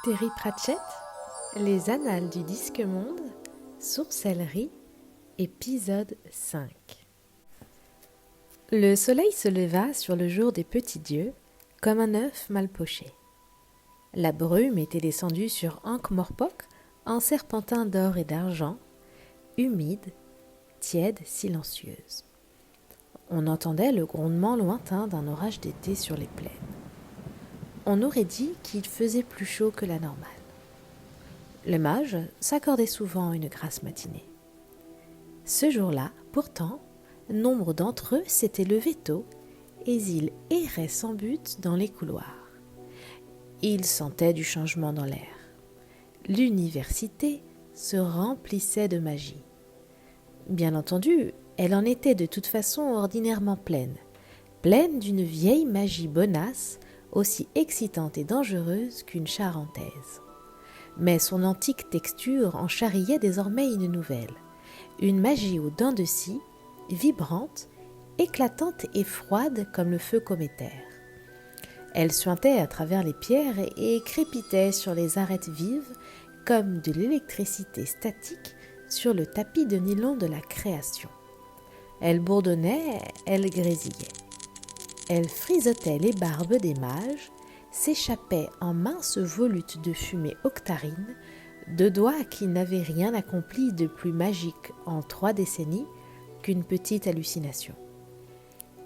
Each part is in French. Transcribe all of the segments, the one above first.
Terry Pratchett, Les Annales du Disque Monde, Sorcellerie, épisode 5. Le soleil se leva sur le jour des petits dieux, comme un œuf mal poché. La brume était descendue sur Ankh-Morpork en serpentin d'or et d'argent, humide, tiède, silencieuse. On entendait le grondement lointain d'un orage d'été sur les plaines. On aurait dit qu'il faisait plus chaud que la normale. Les mages s'accordaient souvent une grasse matinée. Ce jour-là, pourtant, nombre d'entre eux s'étaient levés tôt et ils erraient sans but dans les couloirs. Ils sentaient du changement dans l'air. L'université se remplissait de magie. Bien entendu, elle en était de toute façon ordinairement pleine d'une vieille magie bonasse, aussi excitante et dangereuse qu'une charentaise. Mais son antique texture en charriait désormais une nouvelle, une magie aux dents de scie, vibrante, éclatante et froide comme le feu cométaire. Elle suintait à travers les pierres et crépitait sur les arêtes vives comme de l'électricité statique sur le tapis de nylon de la création. Elle bourdonnait, elle grésillait. Elle frisotait les barbes des mages, s'échappait en minces volutes de fumée octarine, de doigts qui n'avaient rien accompli de plus magique en 3 décennies qu'une petite hallucination.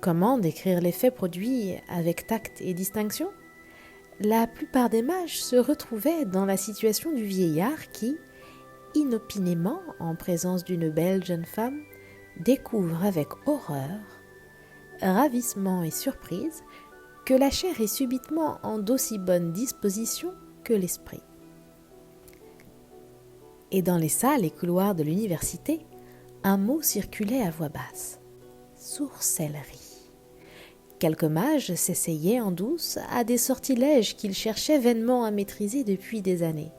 Comment décrire l'effet produit avec tact et distinction ? La plupart des mages se retrouvaient dans la situation du vieillard qui, inopinément en présence d'une belle jeune femme, découvre avec horreur, ravissement et surprise que la chair est subitement en d'aussi bonne disposition que l'esprit. Et dans les salles et couloirs de l'université, un mot circulait à voix basse : sorcellerie. Quelques mages s'essayaient en douce à des sortilèges qu'ils cherchaient vainement à maîtriser depuis des années,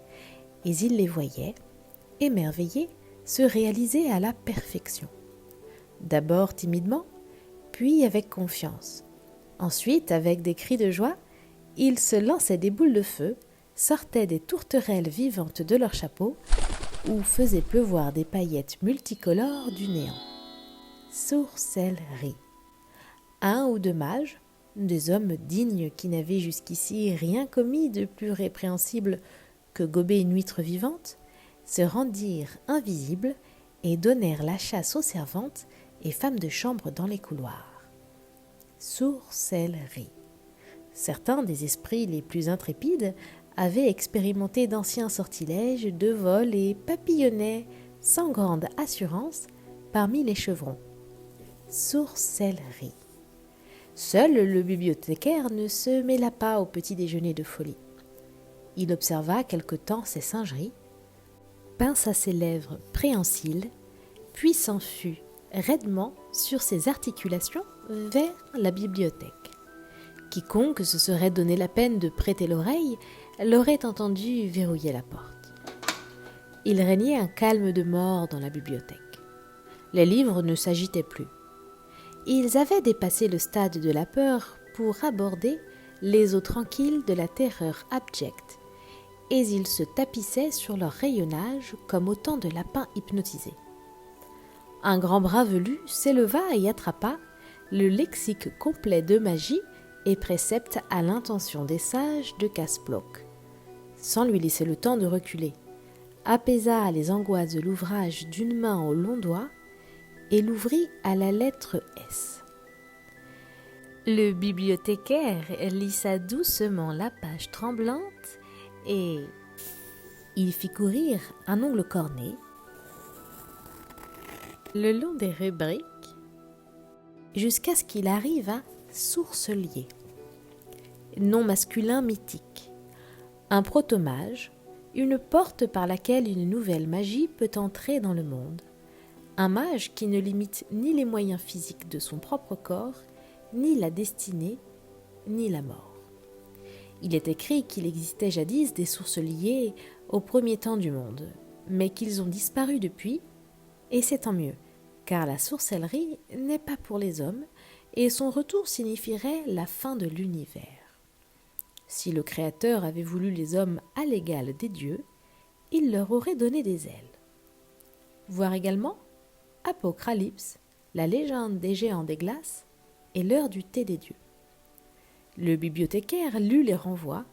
et ils les voyaient, émerveillés, se réaliser à la perfection. D'abord timidement, puis avec confiance. Ensuite, avec des cris de joie, ils se lançaient des boules de feu, sortaient des tourterelles vivantes de leurs chapeaux ou faisaient pleuvoir des paillettes multicolores du néant. Sorcellerie. 1 ou 2 mages, des hommes dignes qui n'avaient jusqu'ici rien commis de plus répréhensible que gober une huître vivante, se rendirent invisibles et donnèrent la chasse aux servantes et femmes de chambre dans les couloirs. Sorcellerie. Certains des esprits les plus intrépides avaient expérimenté d'anciens sortilèges de vol et papillonnaient sans grande assurance parmi les chevrons. Sorcellerie. Seul le bibliothécaire ne se mêla pas au petit déjeuner de folie. Il observa quelque temps ces singeries, pinça ses lèvres préhensiles, puis s'en fut raidement sur ses articulations vers la bibliothèque. Quiconque se serait donné la peine de prêter l'oreille l'aurait entendu verrouiller la porte. Il régnait un calme de mort dans la bibliothèque. Les livres ne s'agitaient plus. Ils avaient dépassé le stade de la peur pour aborder les eaux tranquilles de la terreur abjecte, et ils se tapissaient sur leur rayonnage comme autant de lapins hypnotisés. Un grand bras velu s'éleva et attrapa le lexique complet de magie et préceptes à l'intention des sages de Casse-Bloc, sans lui laisser le temps de reculer, apaisa les angoisses de l'ouvrage d'une main au long doigt et l'ouvrit à la lettre S. Le bibliothécaire lissa doucement la page tremblante et il fit courir un ongle corné le long des rubriques jusqu'à ce qu'il arrive à Sourcelier, nom masculin mythique, un protomage, une porte par laquelle une nouvelle magie peut entrer dans le monde, un mage qui ne limite ni les moyens physiques de son propre corps, ni la destinée, ni la mort. Il est écrit qu'il existait jadis des sourceliers au premier temps du monde, mais qu'ils ont disparu depuis, et c'est tant mieux, car la sorcellerie n'est pas pour les hommes, et son retour signifierait la fin de l'univers. Si le Créateur avait voulu les hommes à l'égal des dieux, il leur aurait donné des ailes. Voir également Apocalypse, la légende des géants des glaces et l'heure du thé des dieux. Le bibliothécaire lut les renvois,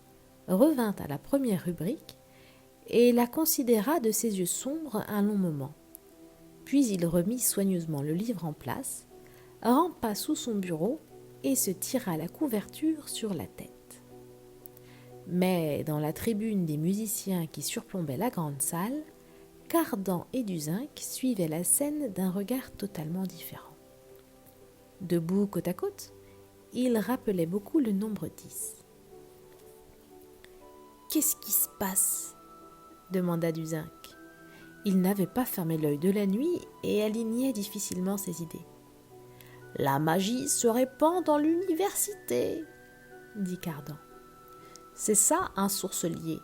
revint à la première rubrique et la considéra de ses yeux sombres un long moment. Puis il remit soigneusement le livre en place, rampa sous son bureau et se tira la couverture sur la tête. Mais dans la tribune des musiciens qui surplombait la grande salle, Cardan et Duzinc suivaient la scène d'un regard totalement différent. Debout côte à côte, ils rappelaient beaucoup le nombre 10. « Qu'est-ce qui se passe ?» demanda Duzinc. Il n'avait pas fermé l'œil de la nuit et alignait difficilement ses idées. « La magie se répand dans l'université, » dit Cardan. « C'est ça un sourcelier.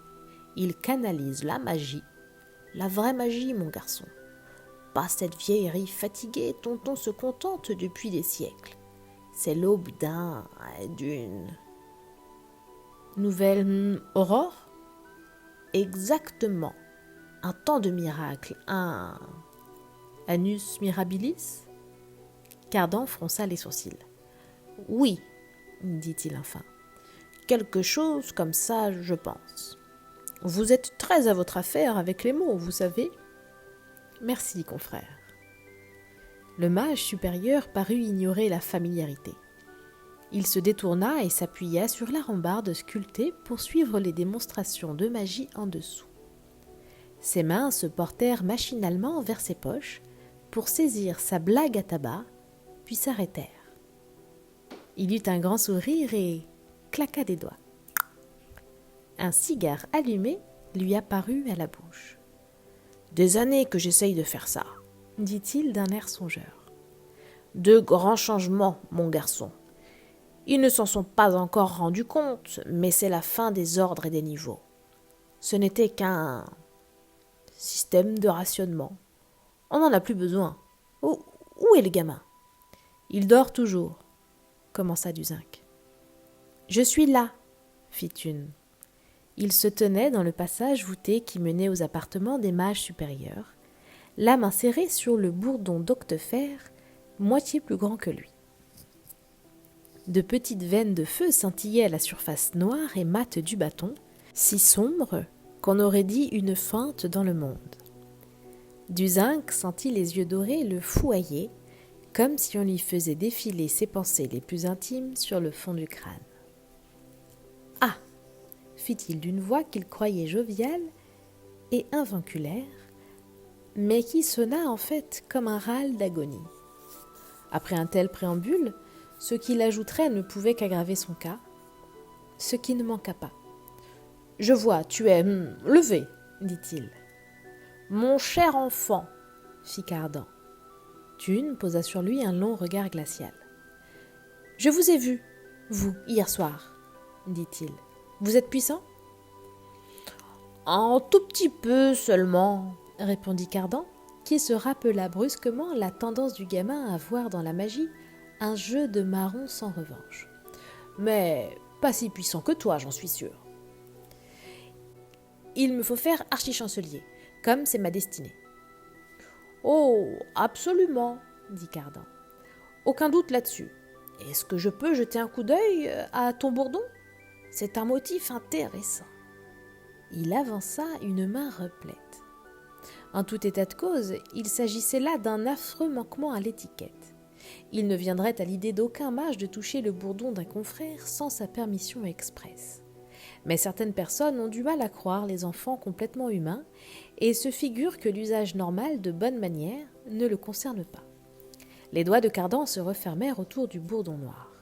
Il canalise la magie. La vraie magie, mon garçon. Pas cette vieillerie fatiguée dont on se contente depuis des siècles. C'est l'aube d'une... Nouvelle aurore ? Exactement. Un temps de miracle, un... Annus mirabilis ? Cardan fronça les sourcils. Oui, dit-il enfin. Quelque chose comme ça, je pense. Vous êtes très à votre affaire avec les mots, vous savez. Merci, confrère. Le mage supérieur parut ignorer la familiarité. Il se détourna et s'appuya sur la rambarde sculptée pour suivre les démonstrations de magie en dessous. Ses mains se portèrent machinalement vers ses poches pour saisir sa blague à tabac, puis s'arrêtèrent. Il eut un grand sourire et claqua des doigts. Un cigare allumé lui apparut à la bouche. « Des années que j'essaye de faire ça, » dit-il d'un air songeur. « De grands changements, mon garçon. Ils ne s'en sont pas encore rendus compte, mais c'est la fin des ordres et des niveaux. Ce n'était qu'un système de rationnement. On n'en a plus besoin. Où est le gamin ? Il dort toujours, commença Duzinc. Je suis là, fit une. Il se tenait dans le passage voûté qui menait aux appartements des mages supérieurs, la main serrée sur le bourdon d'octefer, moitié plus grand que lui. De petites veines de feu scintillaient à la surface noire et mate du bâton, si sombre qu'on aurait dit une feinte dans le monde. Duzinc sentit les yeux dorés le fouailler, comme si on lui faisait défiler ses pensées les plus intimes sur le fond du crâne. « Ah !» fit-il d'une voix qu'il croyait joviale et invinculaire, mais qui sonna en fait comme un râle d'agonie. Après un tel préambule, ce qu'il ajouterait ne pouvait qu'aggraver son cas, ce qui ne manqua pas. « Je vois, tu es levé, dit-il. »« Mon cher enfant, fit Cardan. Thune posa sur lui un long regard glacial. « Je vous ai vu, vous, hier soir, dit-il. Vous êtes puissant ? » Un tout petit peu seulement, répondit Cardan, qui se rappela brusquement la tendance du gamin à voir dans la magie un jeu de marron sans revanche. Mais pas si puissant que toi, j'en suis sûr. Il me faut faire archichancelier, comme c'est ma destinée. Oh, absolument, dit Cardan. Aucun doute là-dessus. Est-ce que je peux jeter un coup d'œil à ton bourdon ? C'est un motif intéressant. Il avança une main replète. En tout état de cause, il s'agissait là d'un affreux manquement à l'étiquette. Il ne viendrait à l'idée d'aucun mage de toucher le bourdon d'un confrère sans sa permission expresse. Mais certaines personnes ont du mal à croire les enfants complètement humains et se figurent que l'usage normal de bonne manière ne le concerne pas. Les doigts de Cardan se refermèrent autour du bourdon noir.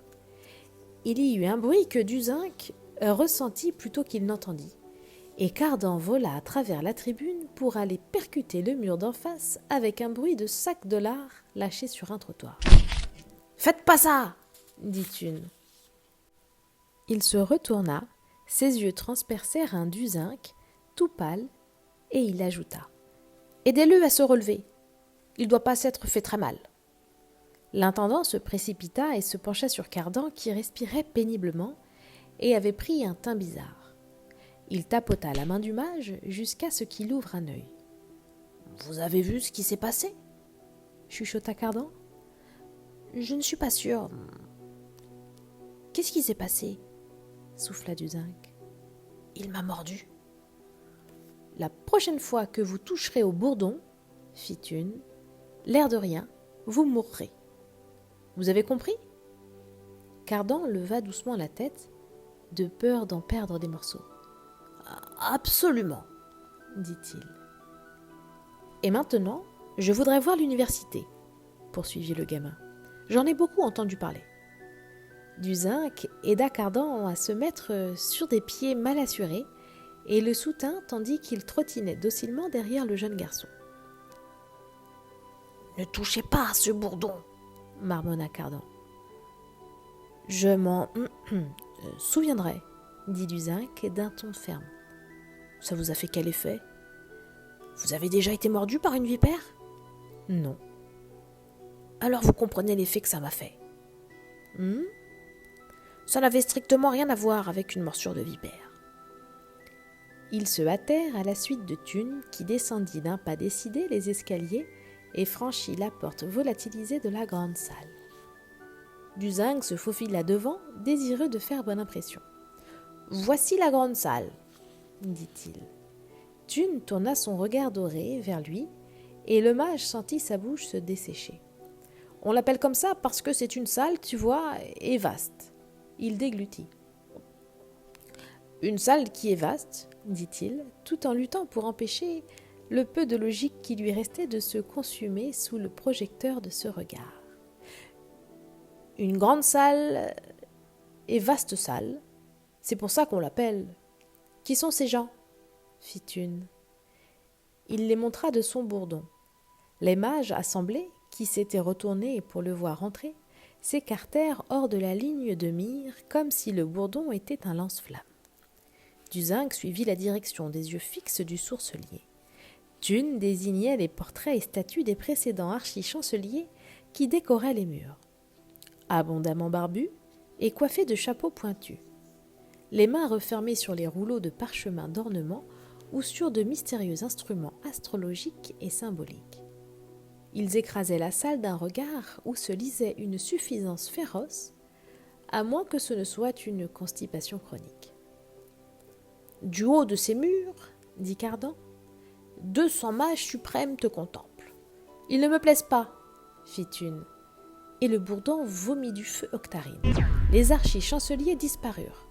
Il y eut un bruit que Duzinc ressentit plutôt qu'il n'entendit, et Cardan vola à travers la tribune pour aller percuter le mur d'en face avec un bruit de sac de lard lâché sur un trottoir. « Faites pas ça !» dit une. Il se retourna, ses yeux transpercèrent un Duzinc, tout pâle, et il ajouta « Aidez-le à se relever, il doit pas s'être fait très mal. » L'intendant se précipita et se pencha sur Cardan qui respirait péniblement, et avait pris un teint bizarre. Il tapota la main du mage jusqu'à ce qu'il ouvre un œil. « Vous avez vu ce qui s'est passé ?» chuchota Cardan. « Je ne suis pas sûre. Qu'est-ce qui s'est passé ?» souffla Duzinc. « Il m'a mordu. »« La prochaine fois que vous toucherez au bourdon, fit Thune, l'air de rien, vous mourrez. Vous avez compris ?» Cardan leva doucement la tête, de peur d'en perdre des morceaux. « Absolument, dit-il. Et maintenant, je voudrais voir l'université, poursuivit le gamin. J'en ai beaucoup entendu parler. Duzinc aida Cardan à se mettre sur des pieds mal assurés et le soutint tandis qu'il trottinait docilement derrière le jeune garçon. « Ne touchez pas à ce bourdon, marmonna Cardan. « Je m'en souviendrai, dit Duzinc d'un ton ferme. Ça vous a fait quel effet ? Vous avez déjà été mordu par une vipère ? Non. Alors vous comprenez l'effet que ça m'a fait. Ça n'avait strictement rien à voir avec une morsure de vipère. » Ils se hâtèrent à la suite de Thune qui descendit d'un pas décidé les escaliers et franchit la porte volatilisée de la grande salle. Duzinc se faufila devant, désireux de faire bonne impression. « Voici la grande salle, » dit-il. Thune tourna son regard doré vers lui, et le mage sentit sa bouche se dessécher. « On l'appelle comme ça parce que c'est une salle, tu vois, et vaste. » Il déglutit. « Une salle qui est vaste, » dit-il, tout en luttant pour empêcher le peu de logique qui lui restait de se consumer sous le projecteur de ce regard. « Une grande salle et vaste salle, c'est pour ça qu'on l'appelle. Qui sont ces gens ?» fit Thune. Il les montra de son bourdon. Les mages assemblés, qui s'étaient retournés pour le voir entrer, s'écartèrent hors de la ligne de mire comme si le bourdon était un lance-flamme. Duzinc suivit la direction des yeux fixes du sourcelier. Thune désignait les portraits et statues des précédents archichanceliers qui décoraient les murs. Abondamment barbus et coiffés de chapeaux pointus. Les mains refermées sur les rouleaux de parchemin d'ornement ou sur de mystérieux instruments astrologiques et symboliques. Ils écrasaient la salle d'un regard où se lisait une suffisance féroce, à moins que ce ne soit une constipation chronique. « Du haut de ces murs, dit Cardan, 200 mages suprêmes te contemplent. Ils ne me plaisent pas, fit Thune. Et le bourdon vomit du feu Octarine. Les archichanceliers disparurent.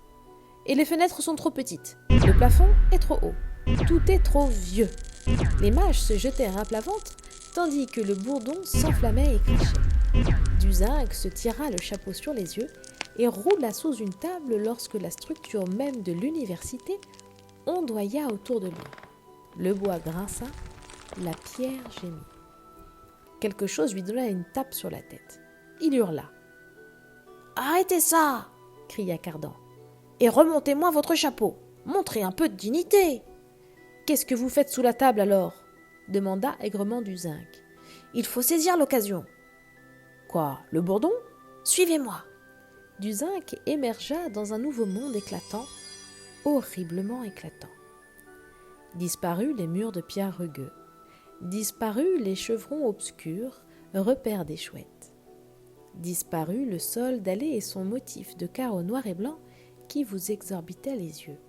Et les fenêtres sont trop petites. Le plafond est trop haut. Tout est trop vieux. Les mages se jetèrent à plat ventre, tandis que le bourdon s'enflammait et crachait. Duzinc se tira le chapeau sur les yeux et roula sous une table lorsque la structure même de l'université ondoya autour de lui. Le bois grinça, la pierre gémit. Quelque chose lui donna une tape sur la tête. Il hurla. « Arrêtez ça !» cria Cardan. « Et remontez-moi votre chapeau. Montrez un peu de dignité !»« Qu'est-ce que vous faites sous la table alors ?» demanda aigrement Duzinc. « Il faut saisir l'occasion. »« Quoi, le bourdon ? Suivez-moi !» Duzinc émergea dans un nouveau monde éclatant, horriblement éclatant. Disparus les murs de pierre rugueux, disparus les chevrons obscurs, repères des chouettes. Disparu le sol dallé et son motif de carreaux noirs et blancs qui vous exorbitait les yeux.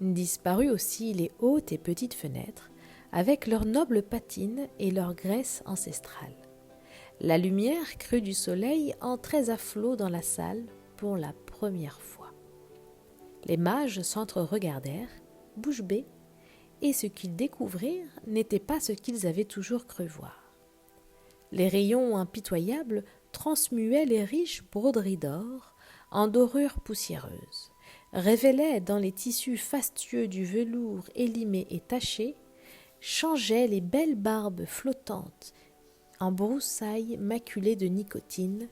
Disparu aussi les hautes et petites fenêtres, avec leurs nobles patines et leur graisse ancestrale. La lumière crue du soleil entrait à flots dans la salle pour la première fois. Les mages s'entre-regardèrent, bouche bée, et ce qu'ils découvrirent n'était pas ce qu'ils avaient toujours cru voir. Les rayons impitoyables transmuaient les riches broderies d'or en dorures poussiéreuses, révélaient dans les tissus fastueux du velours élimé et taché, changeaient les belles barbes flottantes en broussailles maculées de nicotine,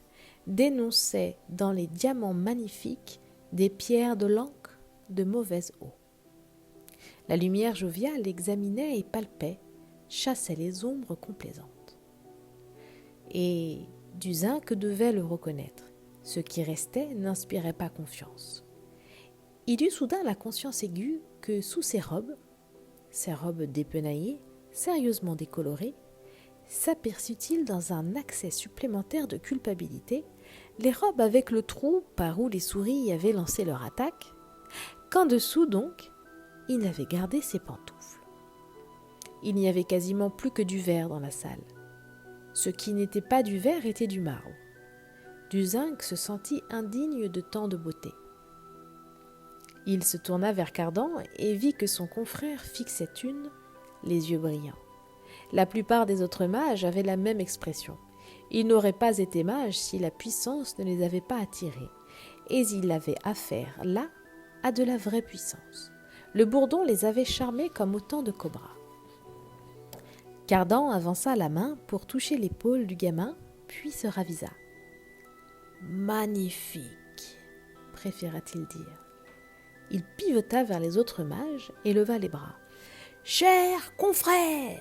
dénonçaient dans les diamants magnifiques des pierres de l'encre de mauvaise eau. La lumière joviale examinait et palpait, chassait les ombres complaisantes. Et Duzinc devait le reconnaître. Ce qui restait n'inspirait pas confiance. Il eut soudain la conscience aiguë que sous ses robes dépenaillées, sérieusement décolorées, s'aperçut-il dans un accès supplémentaire de culpabilité, les robes avec le trou par où les souris avaient lancé leur attaque, qu'en dessous donc, il avait gardé ses pantoufles. Il n'y avait quasiment plus que du verre dans la salle. Ce qui n'était pas du verre était du marbre. Du zinc se sentit indigne de tant de beauté. Il se tourna vers Cardan et vit que son confrère fixait Thune, les yeux brillants. La plupart des autres mages avaient la même expression. Ils n'auraient pas été mages si la puissance ne les avait pas attirés, et ils avaient affaire, là, à de la vraie puissance. Le bourdon les avait charmés comme autant de cobras. Cardan avança la main pour toucher l'épaule du gamin, puis se ravisa. « Magnifique !» préféra-t-il dire. Il pivota vers les autres mages et leva les bras. « Chers confrères !»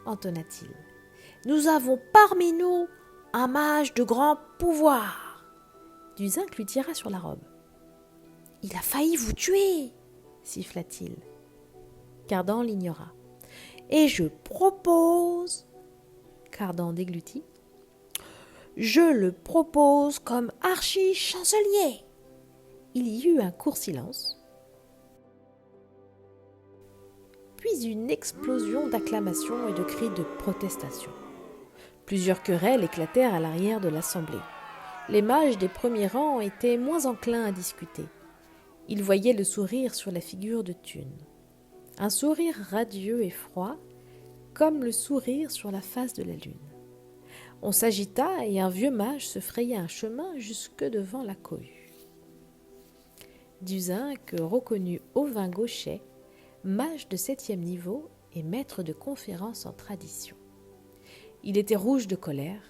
entonna-t-il. « Nous avons parmi nous un mage de grand pouvoir. » Du zinc lui tira sur la robe. « Il a failli vous tuer !» siffla-t-il. Cardan l'ignora. « Et je propose... » Cardan déglutit. « Je le propose comme archi-chancelier !» Il y eut un court silence, puis une explosion d'acclamations et de cris de protestation. Plusieurs querelles éclatèrent à l'arrière de l'assemblée. Les mages des premiers rangs étaient moins enclins à discuter. Ils voyaient le sourire sur la figure de Thune. Un sourire radieux et froid, comme le sourire sur la face de la lune. On s'agita et un vieux mage se fraya un chemin jusque devant la cohue. Du zinc reconnut Auvin Gauchet, mage de 7e niveau et maître de conférences en tradition. Il était rouge de colère,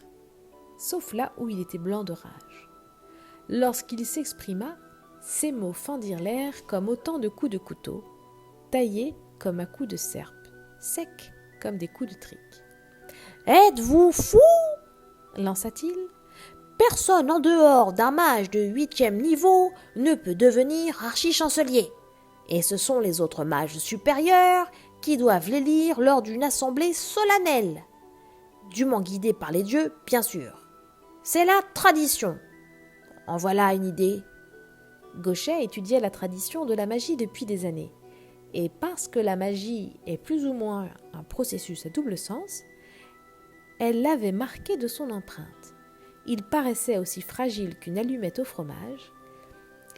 sauf là où il était blanc de rage. Lorsqu'il s'exprima, ses mots fendirent l'air comme autant de coups de couteau, taillés comme un coup de serpe, secs comme des coups de trique. « Êtes-vous fou ?» lança-t-il. « Personne en dehors d'un mage de 8e niveau ne peut devenir archi-chancelier. Et ce sont les autres mages supérieurs qui doivent l'élire lors d'une assemblée solennelle. Dûment guidés par les dieux, bien sûr. C'est la tradition. En voilà une idée. » Gauchet étudiait la tradition de la magie depuis des années. Et parce que la magie est plus ou moins un processus à double sens, elle l'avait marqué de son empreinte. Il paraissait aussi fragile qu'une allumette au fromage,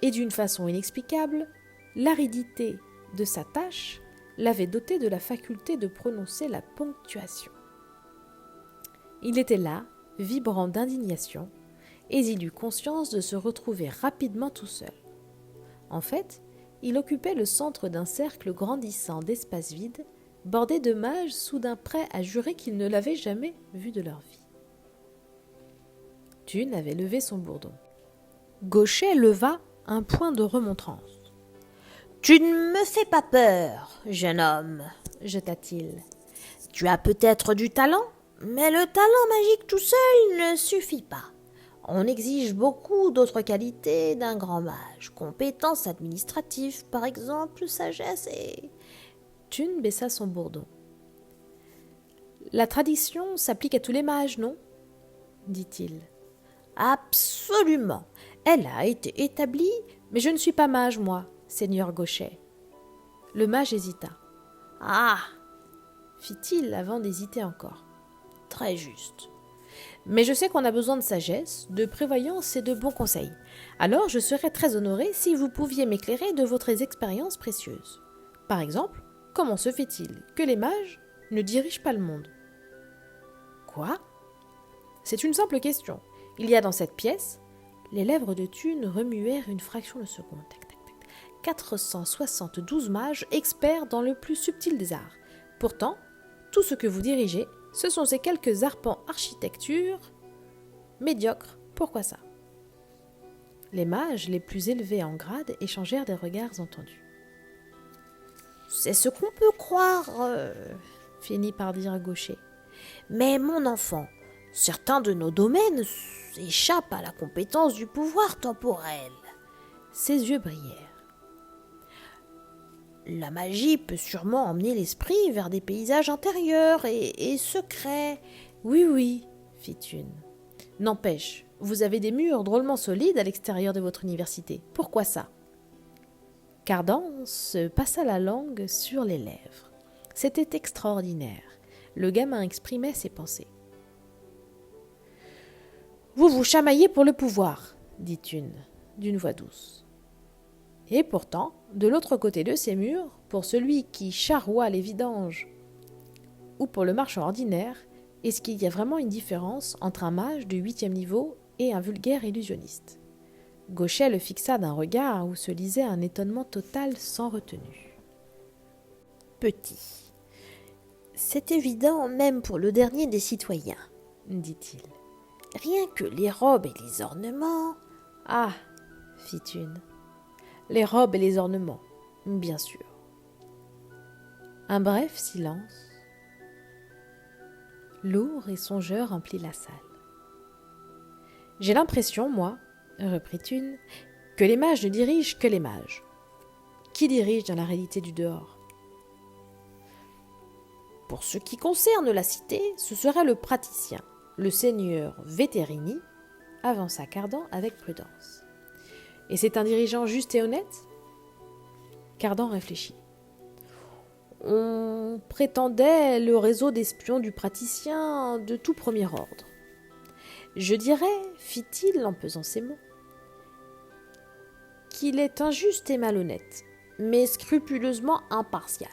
et d'une façon inexplicable, l'aridité de sa tâche l'avait doté de la faculté de prononcer la ponctuation. Il était là, vibrant d'indignation, et il eut conscience de se retrouver rapidement tout seul. En fait, il occupait le centre d'un cercle grandissant d'espaces vides, bordé de mages soudain prêts à jurer qu'ils ne l'avaient jamais vu de leur vie. Thune avait levé son bourdon. Gauchet leva un point de remontrance. « Tu ne me fais pas peur, jeune homme, jeta-t-il. Tu as peut-être du talent, mais le talent magique tout seul ne suffit pas. On exige beaucoup d'autres qualités d'un grand mage, compétences administratives, par exemple, sagesse et... » Thune baissa son bourdon. « La tradition s'applique à tous les mages, non ?» dit-il. « Absolument. Elle a été établie, mais je ne suis pas mage, moi, seigneur Gauchet. » Le mage hésita. « Ah !» fit-il avant d'hésiter encore. « Très juste. Mais je sais qu'on a besoin de sagesse, de prévoyance et de bons conseils. Alors je serais très honoré si vous pouviez m'éclairer de votre expérience précieuse. Par exemple, comment se fait-il que les mages ne dirigent pas le monde ? » « Quoi ? C'est une simple question. Il y a dans cette pièce... » Les lèvres de Thune remuèrent une fraction de seconde. 472 mages experts dans le plus subtil des arts. Pourtant, tout ce que vous dirigez, ce sont ces quelques arpents architecture médiocres. Pourquoi ça ? Les mages les plus élevés en grade échangèrent des regards entendus. « C'est ce qu'on peut croire, finit par dire Gauchet. Mais mon enfant, Certains de nos domaines échappent à la compétence du pouvoir temporel. » Ses yeux brillèrent. « La magie peut sûrement emmener l'esprit vers des paysages intérieurs et secrets. » Oui, oui, fit une. N'empêche, vous avez des murs drôlement solides à l'extérieur de votre université. Pourquoi ça? Cardan se passa la langue sur les lèvres. C'était extraordinaire. Le gamin exprimait ses pensées. Vous vous chamaillez pour le pouvoir, dit une, d'une voix douce. Et pourtant, de l'autre côté de ces murs, pour celui qui charroie les vidanges ou pour le marchand ordinaire, est-ce qu'il y a vraiment une différence entre un mage de 8e niveau et un vulgaire illusionniste? Gauchet le fixa d'un regard où se lisait un étonnement total sans retenue. Petit. C'est évident même pour le dernier des citoyens, dit-il. Rien que les robes et les ornements. Ah, fit une. Les robes et les ornements, bien sûr. Un bref silence. Lourd et songeur remplit la salle. J'ai l'impression, moi, reprit une, que les mages ne dirigent que les mages. Qui dirige dans la réalité du dehors? Pour ce qui concerne la cité, ce serait le praticien, le seigneur Veterini, avança Cardan avec prudence. Et c'est un dirigeant juste et honnête? Cardan réfléchit. On prétendait le réseau d'espions du praticien de tout premier ordre. Je dirais, fit-il en pesant ses mots, qu'il est injuste et malhonnête, mais scrupuleusement impartial.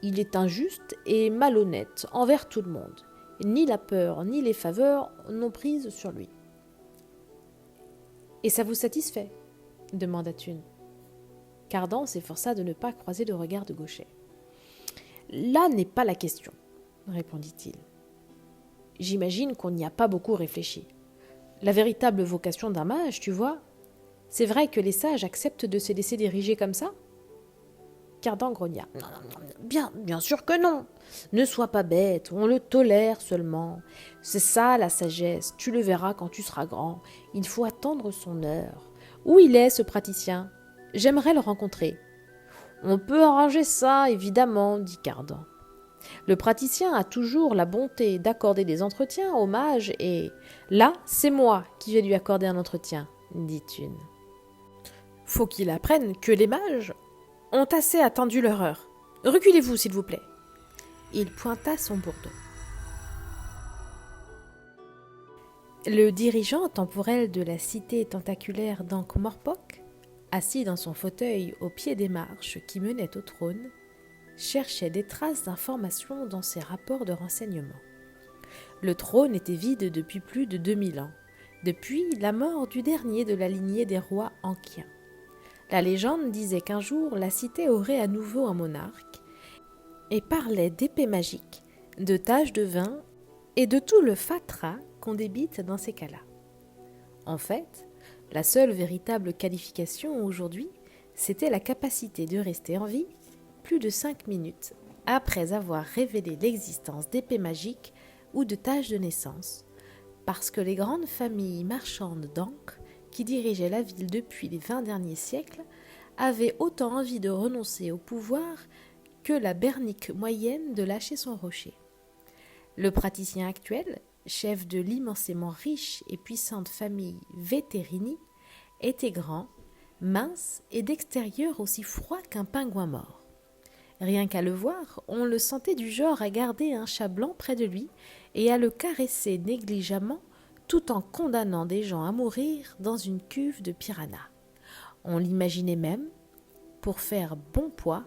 Il est injuste et malhonnête envers tout le monde. Ni la peur ni les faveurs n'ont prise sur lui. Et ça vous satisfait? Demanda une. Cardan s'efforça de ne pas croiser le regard de Gauchet. Là n'est pas la question, répondit-il. J'imagine qu'on n'y a pas beaucoup réfléchi. La véritable vocation d'un mage, tu vois, c'est vrai que les sages acceptent de se laisser diriger comme ça? Cardan grogna. Bien sûr que non. Ne sois pas bête, on le tolère seulement. C'est ça la sagesse, tu le verras quand tu seras grand. Il faut attendre son heure. Où il est, ce praticien? J'aimerais le rencontrer. On peut arranger ça, évidemment, dit Cardan. Le praticien a toujours la bonté d'accorder des entretiens aux mages et là, c'est moi qui vais lui accorder un entretien, dit une. Faut qu'il apprenne que les mages ont assez attendu leur heure. Reculez-vous, s'il vous plaît. Il pointa son bourdon. Le dirigeant temporel de la cité tentaculaire d'Ankh-Morpork, assis dans son fauteuil au pied des marches qui menaient au trône, cherchait des traces d'informations dans ses rapports de renseignement. Le trône était vide depuis plus de 2000 ans, depuis la mort du dernier de la lignée des rois ankiens. La légende disait qu'un jour la cité aurait à nouveau un monarque et parlait d'épées magiques, de taches de vin et de tout le fatras qu'on débite dans ces cas-là. En fait, la seule véritable qualification aujourd'hui, c'était la capacité de rester en vie plus de 5 minutes après avoir révélé l'existence d'épées magiques ou de taches de naissance, parce que les grandes familles marchandes d'encre qui dirigeaient la ville depuis les 20 derniers siècles avaient autant envie de renoncer au pouvoir que la bernique moyenne de lâcher son rocher. Le praticien actuel, chef de l'immensément riche et puissante famille Veterini, était grand, mince et d'extérieur aussi froid qu'un pingouin mort. Rien qu'à le voir, on le sentait du genre à garder un chat blanc près de lui et à le caresser négligemment tout en condamnant des gens à mourir dans une cuve de piranha. On l'imaginait même, pour faire bon poids,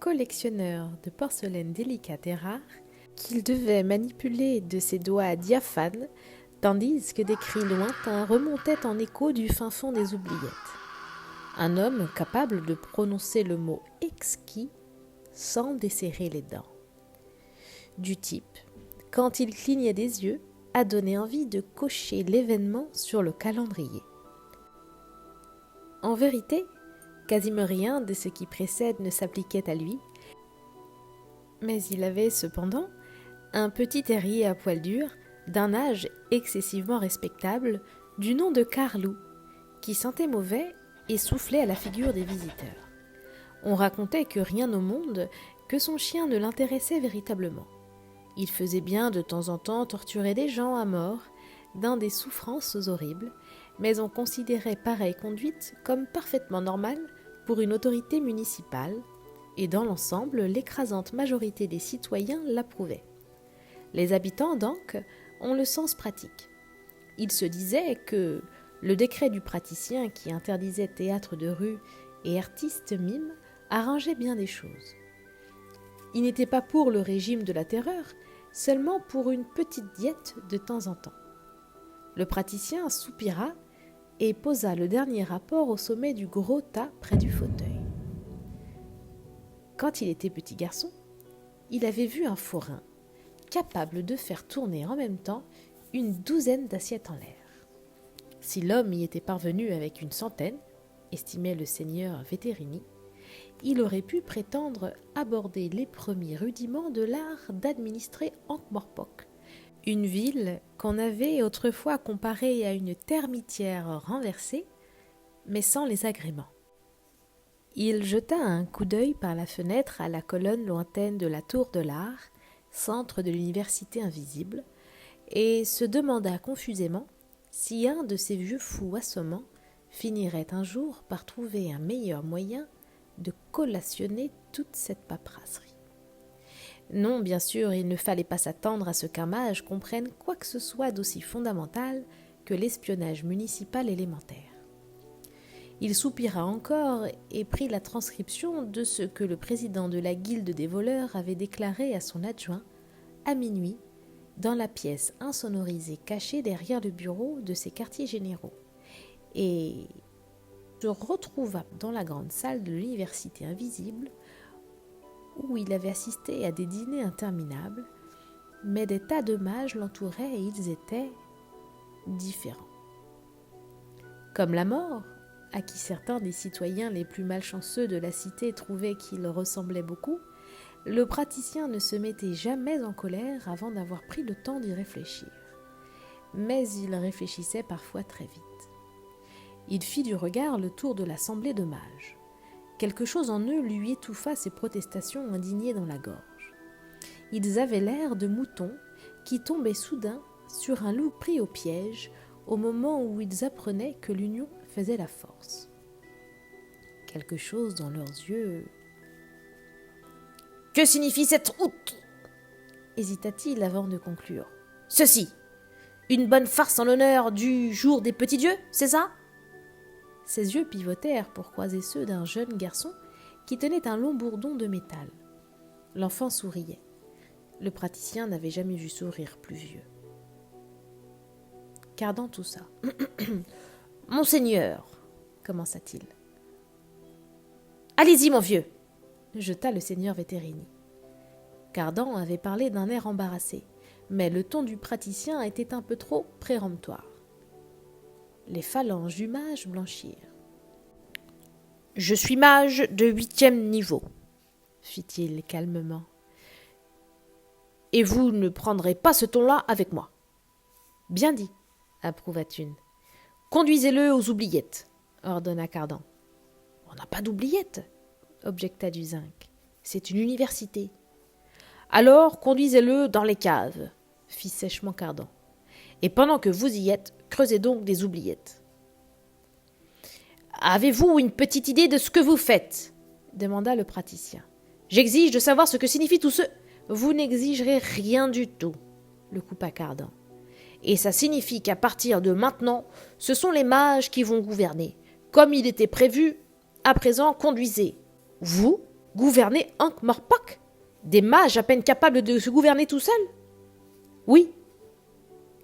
collectionneur de porcelaine délicate et rare, qu'il devait manipuler de ses doigts diaphanes, tandis que des cris lointains remontaient en écho du fin fond des oubliettes. Un homme capable de prononcer le mot « exquis » sans desserrer les dents. Du type, quand il clignait des yeux, a donné envie de cocher l'événement sur le calendrier. En vérité, quasiment rien de ce qui précède ne s'appliquait à lui, mais il avait cependant un petit terrier à poil dur, d'un âge excessivement respectable, du nom de Carlou, qui sentait mauvais et soufflait à la figure des visiteurs. On racontait que rien au monde que son chien ne l'intéressait véritablement. Il faisait bien de temps en temps torturer des gens à mort, dans des souffrances horribles, mais on considérait pareille conduite comme parfaitement normale pour une autorité municipale, et dans l'ensemble, l'écrasante majorité des citoyens l'approuvait. Les habitants, donc, ont le sens pratique. Il se disait que le décret du praticien qui interdisait théâtre de rue et artistes mimes arrangeait bien des choses. Il n'était pas pour le régime de la terreur, seulement pour une petite diète de temps en temps. Le praticien soupira et posa le dernier rapport au sommet du gros tas près du fauteuil. Quand il était petit garçon, il avait vu un forain capable de faire tourner en même temps une douzaine d'assiettes en l'air. Si l'homme y était parvenu avec une centaine, estimait le seigneur Veterini, il aurait pu prétendre aborder les premiers rudiments de l'art d'administrer Ankh-Morpork, une ville qu'on avait autrefois comparée à une termitière renversée, mais sans les agréments. Il jeta un coup d'œil par la fenêtre à la colonne lointaine de la Tour de l'Art, centre de l'université invisible, et se demanda confusément si un de ces vieux fous assommants finirait un jour par trouver un meilleur moyen de collationner toute cette paperasserie. Non, bien sûr, il ne fallait pas s'attendre à ce qu'un mage comprenne quoi que ce soit d'aussi fondamental que l'espionnage municipal élémentaire. Il soupira encore et prit la transcription de ce que le président de la guilde des voleurs avait déclaré à son adjoint à minuit dans la pièce insonorisée cachée derrière le bureau de ses quartiers généraux, et se retrouva dans la grande salle de l'université invisible où il avait assisté à des dîners interminables, mais des tas de mages l'entouraient et ils étaient différents. Comme la mort, à qui certains des citoyens les plus malchanceux de la cité trouvaient qu'il ressemblait beaucoup, le praticien ne se mettait jamais en colère avant d'avoir pris le temps d'y réfléchir. Mais il réfléchissait parfois très vite. Il fit du regard le tour de l'assemblée de mages. Quelque chose en eux lui étouffa ses protestations indignées dans la gorge. Ils avaient l'air de moutons qui tombaient soudain sur un loup pris au piège au moment où ils apprenaient que l'union faisait la force. Quelque chose dans leurs yeux... « Que signifie cette route ?» hésita-t-il avant de conclure. « Ceci, une bonne farce en l'honneur du jour des petits dieux, c'est ça ?» Ses yeux pivotèrent pour croiser ceux d'un jeune garçon qui tenait un long bourdon de métal. L'enfant souriait. Le praticien n'avait jamais vu sourire plus vieux. Cardan toussa. « Monseigneur, commença-t-il. Allez-y, mon vieux, jeta le seigneur Veterini. Cardan avait parlé d'un air embarrassé, mais le ton du praticien était un peu trop péremptoire. Les phalanges du mage blanchirent. « Je suis mage de 8e niveau, fit-il calmement. Et vous ne prendrez pas ce ton-là avec moi. Bien dit, approuva Thune. Conduisez-le aux oubliettes, ordonna Cardan. On n'a pas d'oubliettes, objecta du zinc. C'est une université. Alors conduisez-le dans les caves, fit sèchement Cardan. Et pendant que vous y êtes, creusez donc des oubliettes. Avez-vous une petite idée de ce que vous faites ? Demanda le praticien. J'exige de savoir ce que signifie tout ce... Vous n'exigerez rien du tout, le coupa Cardan. Et ça signifie qu'à partir de maintenant, ce sont les mages qui vont gouverner. Comme il était prévu, à présent, conduisez. Vous, gouvernez Ankh-Morpork ? Des mages à peine capables de se gouverner tout seuls ? Oui.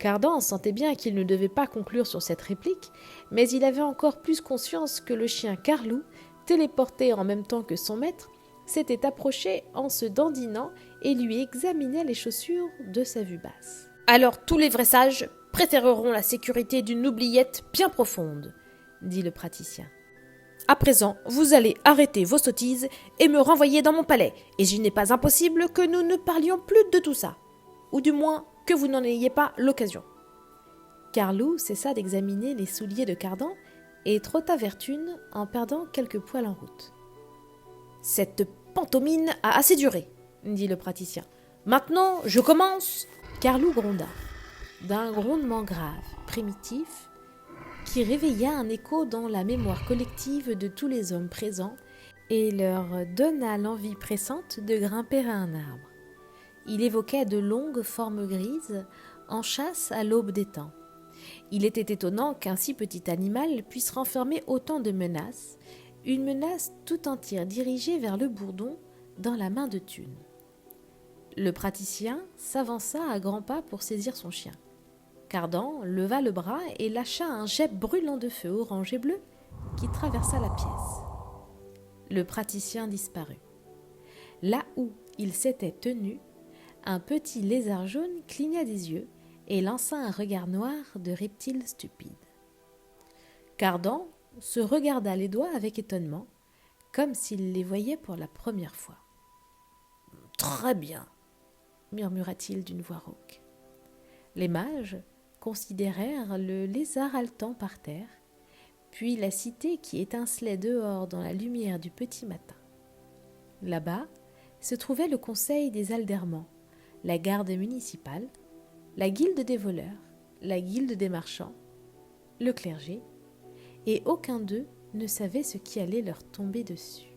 Cardan sentait bien qu'il ne devait pas conclure sur cette réplique, mais il avait encore plus conscience que le chien Carlou, téléporté en même temps que son maître, s'était approché en se dandinant et lui examinait les chaussures de sa vue basse. Alors tous les vrais sages préféreront la sécurité d'une oubliette bien profonde, dit le praticien. À présent, vous allez arrêter vos sottises et me renvoyer dans mon palais, et il n'est pas impossible que nous ne parlions plus de tout ça. Ou du moins, que vous n'en ayez pas l'occasion. » Carlou cessa d'examiner les souliers de Cardan et trotta vers Thune en perdant quelques poils en route. « Cette pantomime a assez duré, » dit le praticien. « Maintenant, je commence. » Carlou gronda, d'un grondement grave, primitif, qui réveilla un écho dans la mémoire collective de tous les hommes présents et leur donna l'envie pressante de grimper à un arbre. Il évoquait de longues formes grises en chasse à l'aube des temps. Il était étonnant qu'un si petit animal puisse renfermer autant de menaces, une menace tout entière dirigée vers le bourdon dans la main de Thune. Le praticien s'avança à grands pas pour saisir son chien. Cardan leva le bras et lâcha un jet brûlant de feu orange et bleu qui traversa la pièce. Le praticien disparut. Là où il s'était tenu, un petit lézard jaune cligna des yeux et lança un regard noir de reptile stupide. Cardan se regarda les doigts avec étonnement, comme s'il les voyait pour la première fois. « Très bien, » murmura-t-il d'une voix rauque. Les mages considérèrent le lézard haletant par terre, puis la cité qui étincelait dehors dans la lumière du petit matin. Là-bas se trouvait le conseil des Aldermans, la garde municipale, la guilde des voleurs, la guilde des marchands, le clergé, et aucun d'eux ne savait ce qui allait leur tomber dessus.